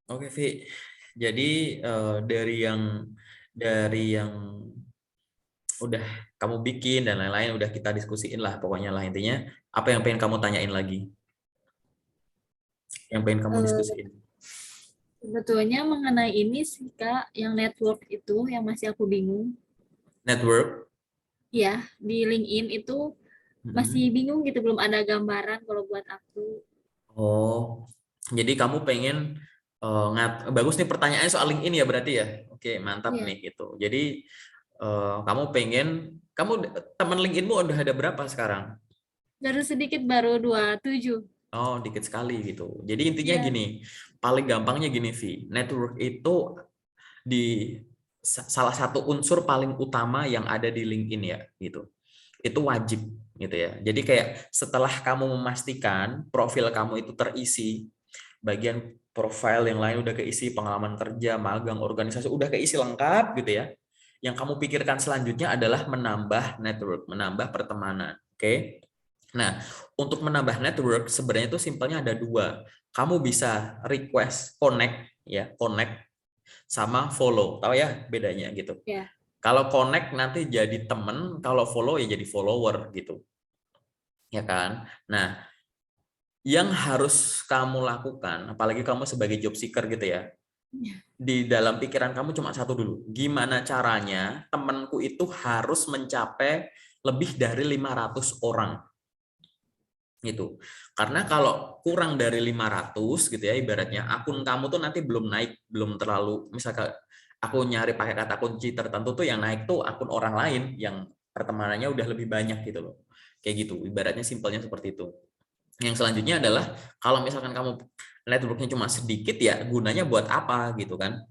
Oke, Vi. Jadi dari yang udah kamu bikin dan lain-lain udah kita diskusiin lah pokoknya lah intinya apa yang pengen kamu tanyain lagi, yang pengen kamu Eh, diskusiin. Sebetulnya mengenai ini sih Kak, yang network itu yang masih aku bingung. Network. Ya, di LinkedIn itu masih Mm-mm. bingung gitu, belum ada gambaran kalau buat aku. Oh, jadi kamu pengen bagus nih pertanyaannya soal LinkedIn ya berarti ya. Oke, mantap Iya, nih gitu. Jadi kamu pengen kamu teman LinkedInmu udah ada berapa sekarang? baru sedikit, baru 27. Oh, dikit sekali gitu. Jadi intinya Iya, gini, paling gampangnya gini, Vi. Network itu di salah satu unsur paling utama yang ada di LinkedIn ya, gitu. Itu wajib gitu ya. Jadi kayak setelah kamu memastikan profil kamu itu terisi, bagian profil yang lain udah keisi, pengalaman kerja, magang, organisasi udah keisi lengkap gitu ya. Yang kamu pikirkan selanjutnya adalah menambah network, menambah pertemanan. Oke. Nah, untuk menambah network sebenarnya itu simpelnya ada dua. Kamu bisa request connect ya, connect sama follow. Tahu ya bedanya gitu. ya. Kalau connect nanti jadi temen, kalau follow ya jadi follower gitu. Ya kan? Nah, yang harus kamu lakukan, apalagi kamu sebagai job seeker gitu ya, di dalam pikiran kamu cuma satu dulu. Gimana caranya temanku itu harus mencapai lebih dari 500 orang gitu. Karena kalau kurang dari 500 gitu ya, ibaratnya akun kamu tuh nanti belum naik, belum terlalu, misalkan aku nyari pakai kata kunci tertentu tuh yang naik tuh akun orang lain yang pertemanannya udah lebih banyak gitu loh. Kayak gitu, ibaratnya simpelnya seperti itu. Yang selanjutnya adalah kalau misalkan kamu networknya cuma sedikit ya gunanya buat apa gitu kan.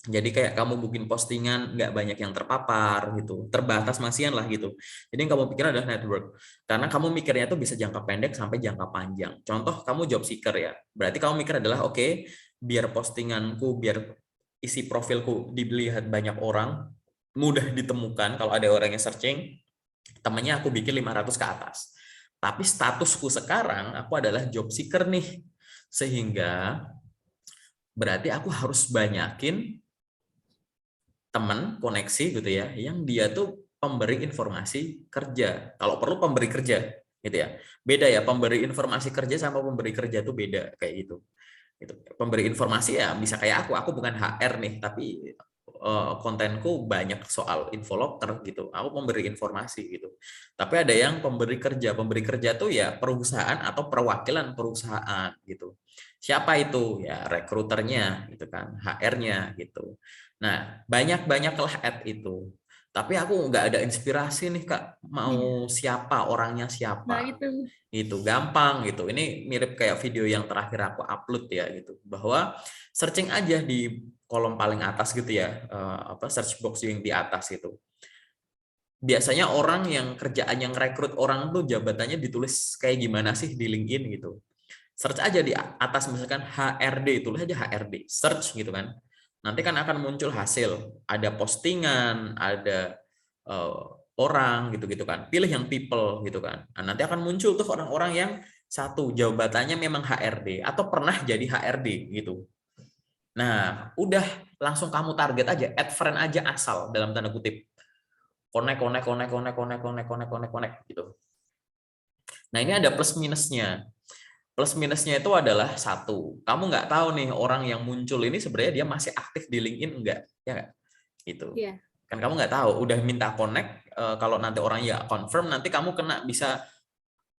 Jadi kayak kamu bikin postingan nggak banyak yang terpapar gitu, terbatas masihan lah gitu. Jadi yang kamu pikir adalah network, karena kamu mikirnya tuh bisa jangka pendek sampai jangka panjang. Contoh kamu job seeker ya, berarti kamu mikir adalah oke, biar postinganku, biar isi profilku dilihat banyak orang, mudah ditemukan kalau ada orang yang searching, temannya aku bikin 500 ke atas. Tapi statusku sekarang aku adalah job seeker nih, sehingga berarti aku harus banyakin teman koneksi gitu ya yang dia tuh pemberi informasi kerja, kalau perlu pemberi kerja gitu ya, beda ya pemberi informasi kerja sama pemberi kerja tuh beda kayak gitu. Pemberi informasi ya bisa kayak aku bukan HR nih tapi kontenku banyak soal infoloker gitu, aku pemberi informasi gitu. Tapi ada yang pemberi kerja tuh ya perusahaan atau perwakilan perusahaan gitu. Siapa itu ya, rekruternya gitu kan, HR-nya gitu. Nah, banyak-banyaklah ad itu. Tapi aku nggak ada inspirasi nih Kak, Iya. mau siapa, orangnya Nah, siapa. itu. Itu gampang gitu. Ini mirip kayak video yang terakhir aku upload ya gitu. Bahwa searching aja di kolom paling atas gitu ya, apa search box yang di atas itu. Biasanya orang yang kerjaan yang rekrut orang tuh jabatannya ditulis kayak gimana sih di LinkedIn gitu. Search aja di atas misalkan HRD, tulis aja HRD, search gitu kan. Nanti kan akan muncul hasil, ada postingan, ada uh, orang gitu-gitu kan. Pilih yang people gitu kan. Nah, nanti akan muncul tuh orang-orang yang satu jabatannya memang HRD atau pernah jadi HRD gitu. Nah, udah langsung kamu target aja, add friend aja asal dalam tanda kutip. Connect, connect, connect, connect, connect, connect, connect, connect, connect gitu. Nah, ini ada plus minusnya. Plus minusnya itu adalah satu, kamu nggak tahu nih orang yang muncul ini sebenarnya dia masih aktif di LinkedIn enggak, ya nggak? Gitu. Iya. Kan kamu nggak tahu, udah minta connect, kalau nanti orang ya confirm, nanti kamu kena bisa.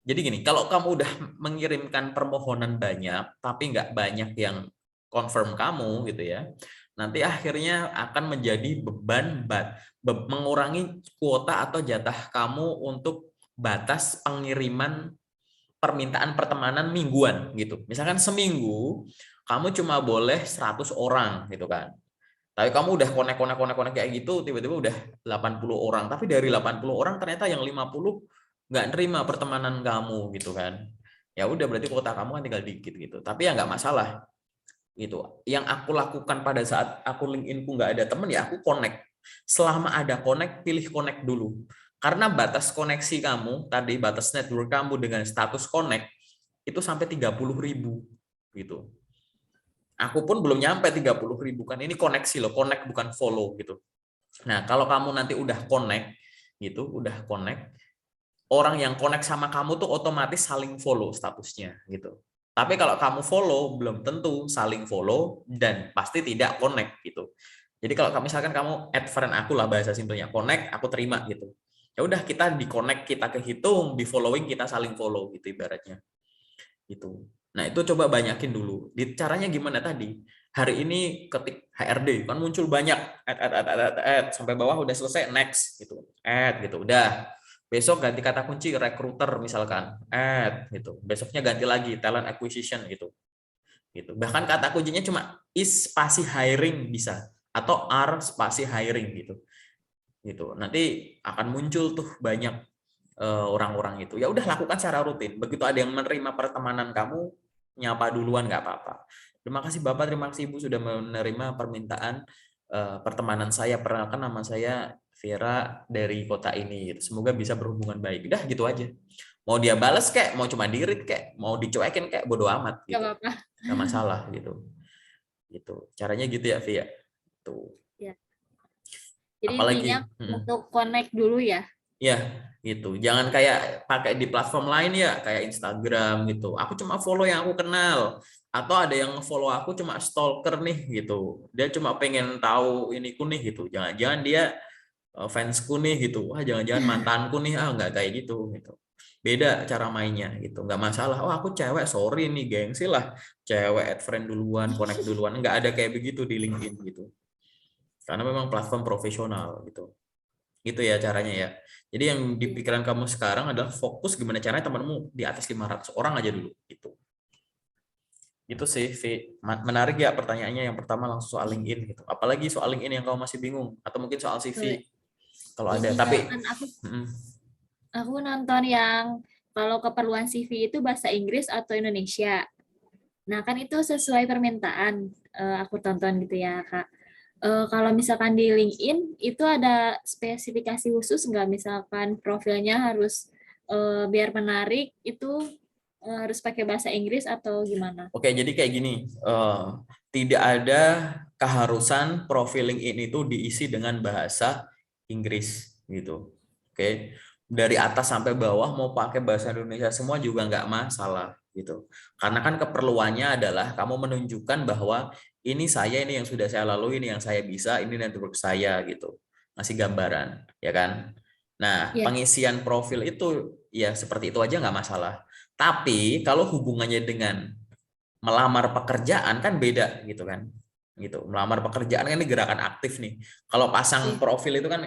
Jadi gini, kalau kamu udah mengirimkan permohonan banyak, tapi nggak banyak yang confirm kamu gitu ya, nanti akhirnya akan menjadi beban mengurangi kuota atau jatah kamu untuk batas pengiriman permintaan pertemanan mingguan gitu. Misalkan seminggu kamu cuma boleh 100 orang gitu kan. Tapi kamu udah konek kayak gitu, tiba-tiba udah 80 orang. Tapi dari 80 orang ternyata yang 50 nggak nerima pertemanan kamu gitu kan. Ya udah berarti kuota kamu kan tinggal dikit gitu. Tapi ya nggak masalah gitu. Yang aku lakukan pada saat aku LinkedIn-ku nggak ada temen ya aku connect. Selama ada connect, pilih connect dulu. Karena batas koneksi kamu, tadi batas network kamu dengan status connect, itu sampai 30.000 gitu. Aku pun belum nyampe 30.000 kan. Ini koneksi loh, connect bukan follow gitu. Nah, kalau kamu nanti udah connect gitu, udah connect, orang yang connect sama kamu tuh otomatis saling follow statusnya gitu. Tapi kalau kamu follow belum tentu saling follow dan pasti tidak connect gitu. Jadi kalau misalkan kamu add friend aku lah bahasa simpelnya, connect aku terima gitu. Ya udah kita di connect, kita kehitung, di following kita saling follow gitu ibaratnya. Gitu. Nah, itu coba banyakin dulu. Di caranya gimana tadi? Hari ini ketik HRD kan muncul banyak add sampai bawah udah selesai next gitu. Add gitu. Udah. Besok ganti kata kunci recruiter misalkan. Add gitu. Besoknya ganti lagi talent acquisition gitu. Gitu. Bahkan kata kuncinya cuma is spasi hiring bisa atau are spasi hiring gitu. Gitu. Nanti akan muncul tuh banyak orang-orang itu. Ya udah lakukan secara rutin. Begitu ada yang menerima pertemanan kamu, nyapa duluan nggak apa-apa. Terima kasih Bapak, terima kasih Ibu sudah menerima permintaan pertemanan saya. Perkenalkan nama saya Vera dari kota ini. Semoga bisa berhubungan baik. Udah gitu aja. Mau dia bales kayak, mau cuma di-read kayak, mau dicuekin kayak bodo amat Gak gitu. apa-apa. Nggak masalah gitu. Gitu. Caranya gitu ya, Via. Tuh. Ya. Jadi intinya Apalagi untuk connect dulu ya. ya, gitu. Jangan kayak pakai di platform lain ya, kayak Instagram gitu. Aku cuma follow yang aku kenal. Atau ada yang follow aku cuma stalker nih gitu. Dia cuma pengen tahu iniku nih gitu. Jangan-jangan dia fansku nih gitu. Wah, jangan-jangan mantanku nih. Ah, nggak kayak gitu gitu. Beda cara mainnya gitu. Nggak masalah. Oh, aku cewek, sorry nih, gengsi lah. Cewek add friend duluan, connect duluan. Nggak ada kayak begitu di LinkedIn gitu. Karena memang platform profesional gitu. Gitu ya caranya ya. Jadi yang di pikiran kamu sekarang adalah fokus gimana caranya temanmu di atas 500 orang aja dulu gitu. Itu sih, Vi. Menarik ya pertanyaannya yang pertama langsung soal LinkedIn gitu. Apalagi soal LinkedIn yang kamu masih bingung atau mungkin soal CV kalau ada. Ini Kak, Tapi kan aku nonton yang kalau keperluan CV itu bahasa Inggris atau Indonesia. Nah, kan itu sesuai permintaan aku tonton gitu ya, Kak. Kalau misalkan di LinkedIn itu ada spesifikasi khusus nggak? Misalkan profilnya harus biar menarik itu harus pakai bahasa Inggris atau gimana? oke, jadi kayak gini, tidak ada keharusan profil LinkedIn itu diisi dengan bahasa Inggris gitu. Oke, dari atas sampai bawah mau pakai bahasa Indonesia semua juga nggak masalah gitu. Karena kan keperluannya adalah kamu menunjukkan bahwa ini saya, ini yang sudah saya lalui, ini yang saya bisa, ini network saya gitu. Ngasih gambaran, ya kan? Nah, Ya, pengisian profil itu ya seperti itu aja nggak masalah. Tapi kalau hubungannya dengan melamar pekerjaan kan beda gitu kan. Gitu. Melamar pekerjaan kan ini gerakan aktif nih. Kalau pasang ya. profil itu kan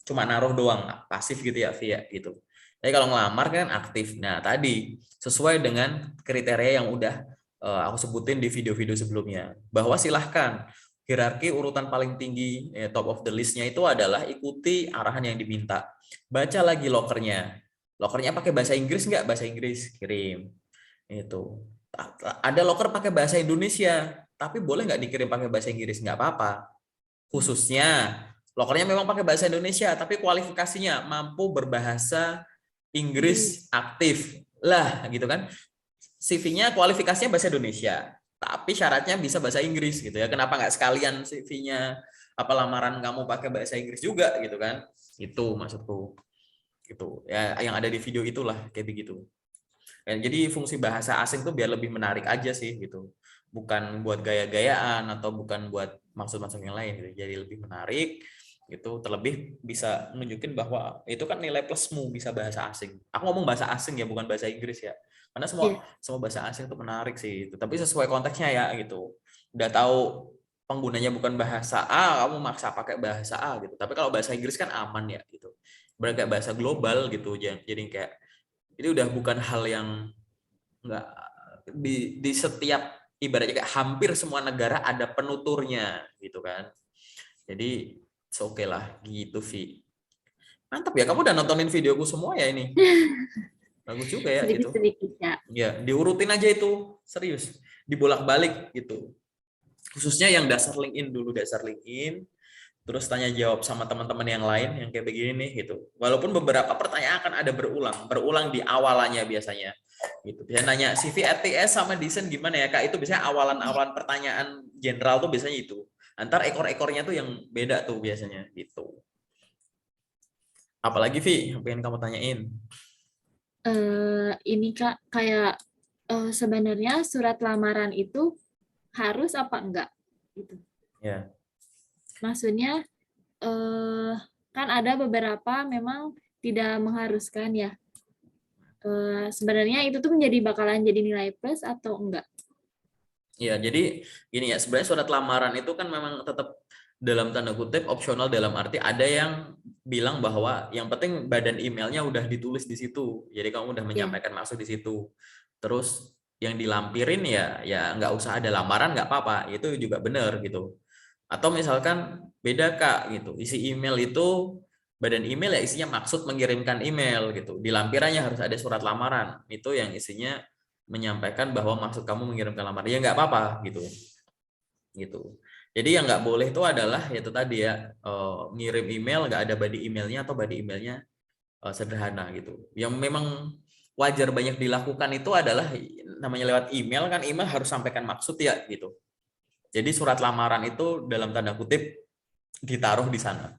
cuma naruh doang, pasif gitu ya, via gitu. Tapi kalau ngelamar kan aktif. Nah, tadi sesuai dengan kriteria yang udah aku sebutin di video-video sebelumnya. Bahwa silahkan hierarki urutan paling tinggi top of the list-nya itu adalah ikuti arahan yang diminta. Baca lagi lokernya. Lokernya pakai bahasa Inggris nggak? Bahasa Inggris, kirim. Itu. Ada loker pakai bahasa Indonesia, tapi boleh nggak dikirim pakai bahasa Inggris? Nggak apa-apa. Khususnya, lokernya memang pakai bahasa Indonesia, tapi kualifikasinya mampu berbahasa Inggris aktif. Lah, gitu kan. CV-nya kualifikasinya bahasa Indonesia, tapi syaratnya bisa bahasa Inggris gitu ya. Kenapa nggak sekalian CV-nya apa lamaran kamu pakai bahasa Inggris juga gitu kan? Itu maksudku. Gitu. Ya, yang ada di video itulah kayak begitu. Jadi fungsi bahasa asing tuh biar lebih menarik aja sih gitu. Bukan buat gaya-gayaan atau bukan buat maksud-maksud yang lain gitu. Jadi lebih menarik gitu, terlebih bisa menunjukin bahwa itu kan nilai plusmu bisa bahasa asing. Aku ngomong bahasa asing ya, bukan bahasa Inggris ya. Karena semua Iya. semua bahasa asing itu menarik sih itu. Tapi sesuai konteksnya ya gitu. Udah tahu penggunanya bukan bahasa A, kamu maksa pakai bahasa A gitu. Tapi kalau bahasa Inggris kan aman ya gitu. Berarti kayak bahasa global gitu. Jadi kayak itu udah bukan hal yang nggak di setiap ibaratnya kayak hampir semua negara ada penuturnya gitu kan. Jadi oke lah gitu Vi. Mantap ya, kamu udah nontonin videoku semua ya ini. Bagus juga ya gitu. Sedikit-sedikit ya. Ya, diurutin aja itu, serius. Dibolak-balik gitu. Khususnya yang dasar LinkedIn dulu, dasar LinkedIn, terus tanya jawab sama teman-teman yang lain yang kayak begini nih gitu. Walaupun beberapa pertanyaan akan ada berulang di awalannya biasanya. gitu. Bisa nanya CV ATS sama desain gimana ya Kak? Itu biasanya awalan-awalan pertanyaan general tuh biasanya itu. Antar ekor-ekornya tuh yang beda tuh biasanya gitu. Apalagi Vi, yang pengen kamu tanyain? Ini Kak, kayak sebenarnya surat lamaran itu harus apa enggak? Gitu. Ya. Maksudnya kan ada beberapa memang tidak mengharuskan ya. Sebenarnya itu tuh bakalan jadi nilai plus atau enggak? Ya, jadi gini ya, sebenarnya surat lamaran itu kan memang tetap dalam tanda kutip opsional, dalam arti ada yang bilang bahwa yang penting badan emailnya udah ditulis di situ. Jadi kamu udah Ya, menyampaikan maksud di situ. Terus yang dilampirin ya nggak usah ada lamaran, nggak apa-apa. Itu juga benar gitu. Atau misalkan beda Kak gitu. Isi email itu badan email ya isinya maksud mengirimkan email gitu. Di lampirannya harus ada surat lamaran. Itu yang isinya menyampaikan bahwa maksud kamu mengirimkan lamaran. Ya nggak apa-apa gitu. Gitu. Jadi yang nggak boleh itu adalah itu tadi ya, ngirim email nggak ada body emailnya atau body emailnya sederhana gitu. Yang memang wajar banyak dilakukan itu adalah namanya lewat email, kan email harus sampaikan maksud ya gitu. Jadi surat lamaran itu dalam tanda kutip ditaruh di sana,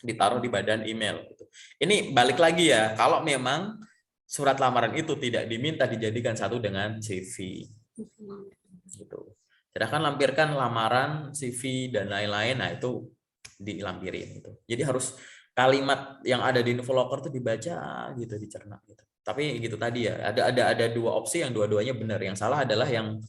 ditaruh di badan email. Gitu. Ini balik lagi ya, kalau memang surat lamaran itu tidak diminta dijadikan satu dengan CV. Gitu. Sedangkan lampirkan lamaran, CV dan lain-lain, nah itu dilampirin. Gitu. Jadi harus kalimat yang ada di Infolocker itu dibaca gitu, dicerna. Gitu. Tapi gitu tadi ya, ada dua opsi yang dua-duanya benar. Yang salah adalah yang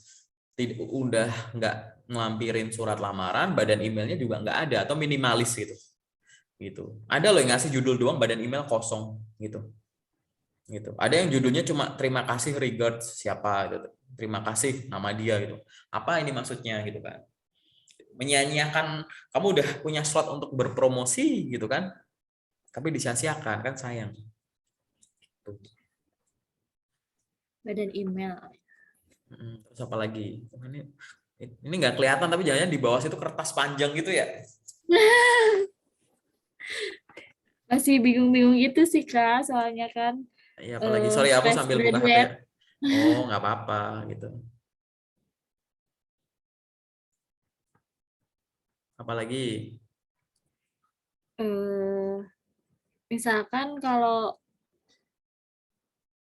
udah nggak ngelampirin surat lamaran, badan emailnya juga nggak ada atau minimalis gitu. Ada loh yang ngasih judul doang, badan email kosong gitu. Gitu. Ada yang judulnya cuma terima kasih regards siapa gitu. Terima kasih nama dia gitu. Apa ini maksudnya gitu kan? Menyanyiakan, kamu udah punya slot untuk berpromosi gitu kan? Tapi disia-siakan kan, sayang. Tuh. badan email. Terus apa lagi? Ini nggak kelihatan tapi jangan di bawah situ kertas panjang gitu ya. Masih bingung-bingung gitu sih Kak, soalnya kan Ya apalagi, sorry aku fresh sambil buka HP. graduate. Oh nggak apa-apa gitu. Apalagi, Eh, Misalkan kalau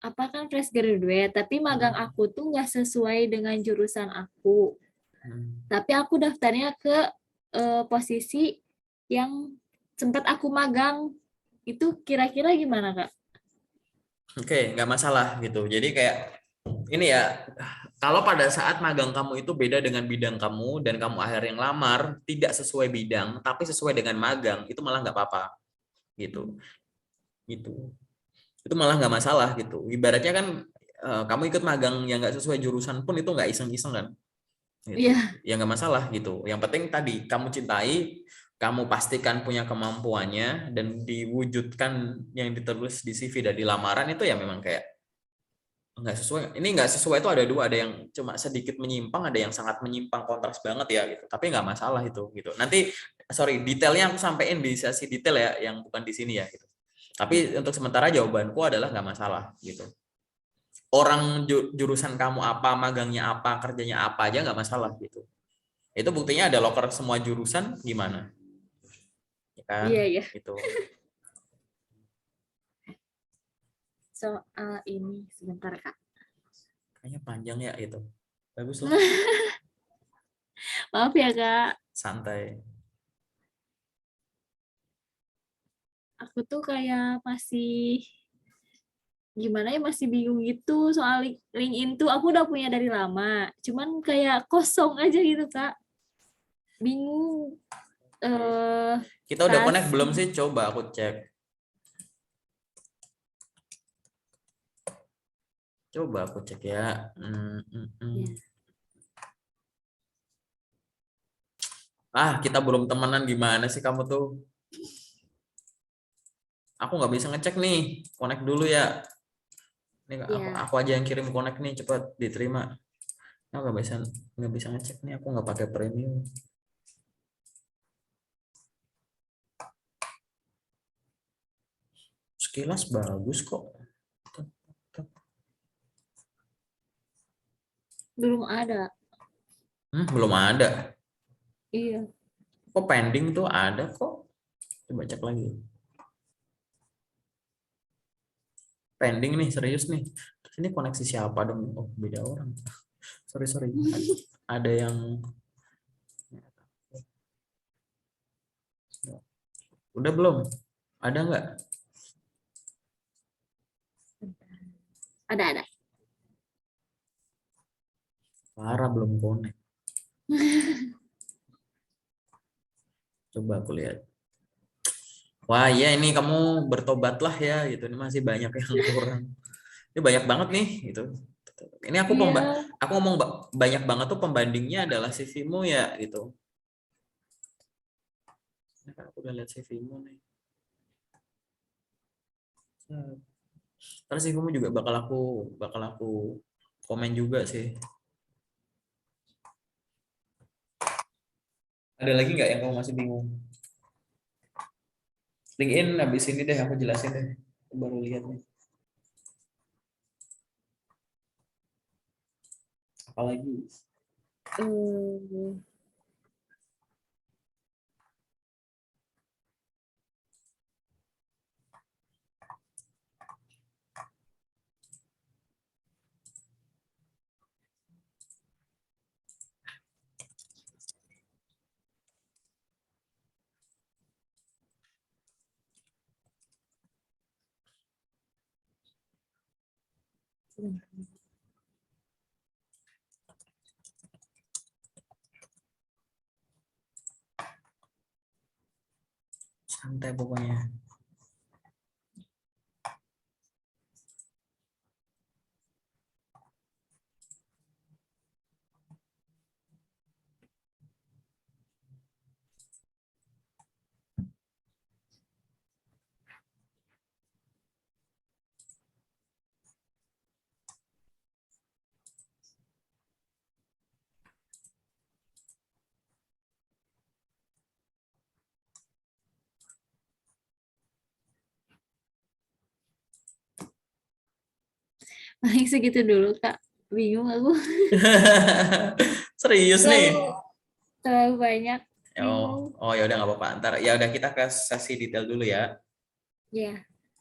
apa kan fresh graduate, tapi magang hmm, aku tuh nggak sesuai dengan jurusan aku. hmm. Tapi aku daftarnya ke posisi yang sempat aku magang. Itu kira-kira gimana, Kak? Oke, nggak masalah gitu. Jadi kayak ini ya, kalau pada saat magang kamu itu beda dengan bidang kamu dan kamu akhirnya ngelamar tidak sesuai bidang tapi sesuai dengan magang, itu malah nggak apa-apa gitu. Gitu. Itu malah nggak masalah gitu. Ibaratnya kan kamu ikut magang yang nggak sesuai jurusan pun itu nggak iseng-iseng kan, gitu. Iya, Ya nggak masalah gitu. Yang penting tadi kamu cintai, kamu pastikan punya kemampuannya dan diwujudkan yang ditulis di CV dan di lamaran itu ya memang kayak nggak sesuai. Ini nggak sesuai itu ada dua, ada yang cuma sedikit menyimpang, ada yang sangat menyimpang kontras banget ya gitu. Tapi nggak masalah itu gitu. Nanti sorry, detailnya aku sampein di sesi detail ya, yang bukan di sini ya gitu. Tapi untuk sementara jawabanku adalah nggak masalah gitu. Orang jurusan kamu apa, magangnya apa, kerjanya apa aja nggak masalah gitu. Itu buktinya ada loker semua jurusan gimana, ya kan? iya, iya. Itu Soal ini sebentar, Kak. kayaknya panjang ya itu. Bagus lah, Maaf ya, Kak. santai. Aku tuh kayak masih gimana ya, masih bingung gitu soal LinkedIn tuh aku udah punya dari lama. Cuman kayak kosong aja gitu, Kak. Bingung eh Kita udah connect belum kasih. sih? Coba aku cek. Coba aku cek ya. Ya. Kita belum temenan, gimana sih kamu tuh? Aku nggak bisa ngecek nih. Connect dulu ya. Ini Ya. aku aja yang kirim connect nih, cepat diterima. Aku nggak bisa ngecek nih. Aku nggak pakai premium. Sekilas bagus kok. Belum ada. Belum ada. Iya. Kok pending tuh ada kok. Coba cek lagi. Pending nih, serius nih. Terus ini koneksi siapa dong? Oh, beda orang. Sorry, sorry. Ada yang... Udah belum? Ada nggak? Ada. Parah, belum connect. Coba aku lihat. Wah, iya ini kamu bertobatlah ya gitu. Ini masih banyak yang kurang. Ini banyak banget nih gitu. Ini Iya. aku ngomong banyak banget tuh pembandingnya adalah CV-mu ya gitu. Ini kan aku udah lihat CV-mu nih. Terus CV-mu juga bakal aku komen juga sih. Ada lagi nggak yang kamu masih bingung? LinkedIn habis ini deh aku jelasin deh. Aku baru lihat nih. Apalagi? Eh, Santai pokoknya. Paling segitu dulu, Kak. Bingung aku. Serius Terlalu nih. terlalu banyak. Oh, Bingung. oh ya udah nggak apa-apa. Ntar ya udah kita ke sesi detail dulu ya. Ya.